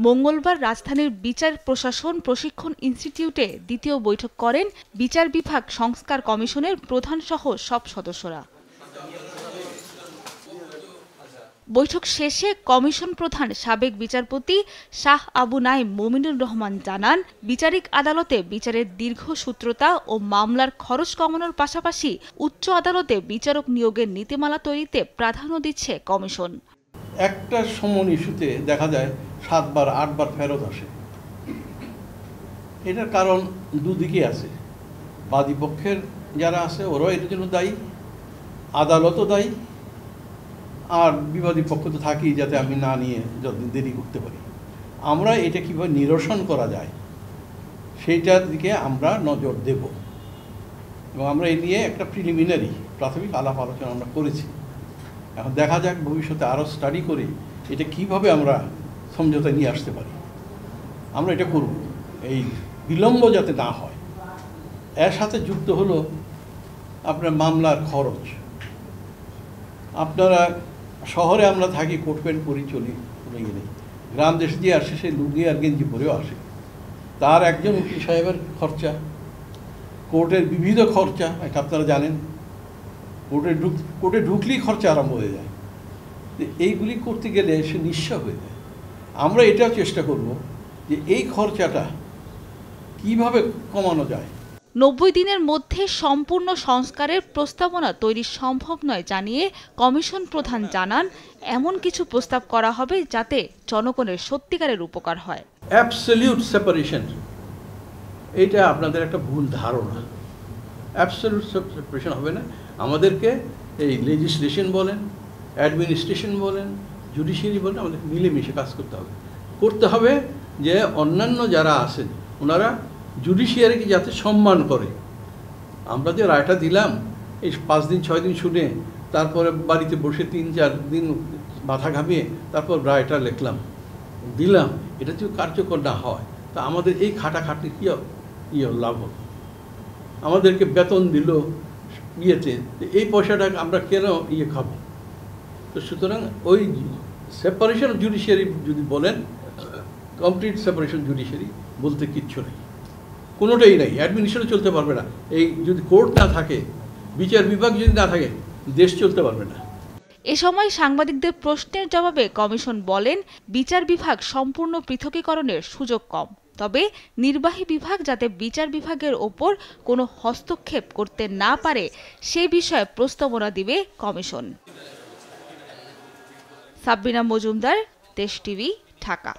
মঙ্গলবার রাজধানীর বিচার প্রশাসন প্রশিক্ষণ ইনস্টিটিউটে দ্বিতীয় বৈঠক করেন বিচার বিভাগ সংস্কার কমিশনের প্রধানসহ সব সদস্যরা। বৈঠক শেষে কমিশন প্রধান সাবেক বিচারপতি শাহ আবু নাঈম মুমিনুর রহমান জানান, বিচারিক আদালতে বিচারের দীর্ঘসূত্রতা ও মামলার খরচ কমানোর পাশাপাশি উচ্চ আদালতে বিচারক নিয়োগের নীতিমালা তৈরিতে প্রাধান্য দিচ্ছে কমিশন। একটা সমন ইস্যুতে দেখা যায় 7 বার 8 বার ফেরত আসে। এটার কারণ দুদিকে আছে। বাদী পক্ষের যারা আছে ওরাও এটার জন্য দায়ী, আদালতও দায়ী, আর বিবাদী পক্ষ তো থাকেই, যাতে আমি না নিয়ে যতদিন দেরি করতে পারি। আমরা এটা কীভাবে নিরসন করা যায় সেইটার দিকে আমরা নজর দেব, এবং আমরা এই নিয়ে একটা প্রিলিমিনারি প্রাথমিক আলাপ আলোচনা আমরা করেছি। এখন দেখা যাক ভবিষ্যতে আরও স্টাডি করে এটা কিভাবে আমরা সমঝোতায় নিয়ে আসতে পারি। আমরা এটা করব, এই বিলম্ব যাতে না হয়। এর সাথে যুক্ত হলো আপনার মামলার খরচ। আপনারা শহরে আমরা থাকি, কোট প্যান্ট পরি চলি, কোনো ইয়ে নেই। গ্রাম দেশ দিয়ে আসে, সে লুঙ্গি আর গেঞ্জি পরেও আসে। তার একজন উকিল সাহেবের খরচা, কোর্টের বিবিধ খরচা, এটা আপনারা জানেন। কোর্টে ঢুকলেই খরচা আরম্ভ হয়ে যায়। এইগুলি করতে গেলে সে নিঃস্ব হয়ে যায়। আমরা এটাও চেষ্টা করব যে এই খরচাটা কিভাবে কমানো যায়। 90 দিনের মধ্যে সম্পূর্ণ সংস্কারের প্রস্তাবনা তৈরি সম্ভব নয় জানিয়ে কমিশন প্রধান জানান, এমন কিছু প্রস্তাব করা হবে যাতে জনগণের সত্যিকারের উপকার হয়। অ্যাবসলিউট সেপারেশন, এটা আপনাদের একটা ভুল ধারণা। অ্যাবসলিউট সেপারেশন হবে না। আমাদেরকে এই লেজিসলেশন বলেন, অ্যাডমিনিস্ট্রেশন বলেন, জুডিশিয়ারি বলেন, আমাদের মিলেমিশে কাজ করতে হবে যে অন্যান্য যারা আছেন ওনারা জুডিশিয়ারিকে যাতে সম্মান করে। আমরা যে রায়টা দিলাম এই 5 দিন 6 দিন শুনে তারপরে বাড়িতে বসে 3-4 দিন মাথা ঘামিয়ে তারপর রায়টা লিখলাম দিলাম, এটা যদি কার্যকর না হয় তা আমাদের এই খাটাখাটি কী লাভ হল? আমাদেরকে বেতন দিল ইয়েতে, এই পয়সাটা আমরা কেন খাবো? তো সুতরাং ওই সেপারেশন অফ জুডিশিয়ারি যদি বলেন, কমপ্লিট সেপারেশন জুডিশিয়ারি বলতে কিচ্ছু নেই, কোনোটাই নেই। অ্যাডমিনিস্ট্রেশন চলতে পারবে না। এই যদি কোর্ট না থাকে, বিচার বিভাগ যদি না থাকে, দেশ চলতে পারবে না। এ সময় সাংবাদিকদের প্রশ্নের জবাবে কমিশন বলেন, বিচার বিভাগ সম্পূর্ণ পৃথকীকরণের সুযোগ কম, তবে নির্বাহী বিভাগ যাতে বিচার বিভাগের ওপর কোনো হস্তক্ষেপ করতে না পারে সে বিষয়ে প্রস্তাবনা দিবে কমিশন। সাবরিনা মজুমদার, দেশ টিভি, ঢাকা।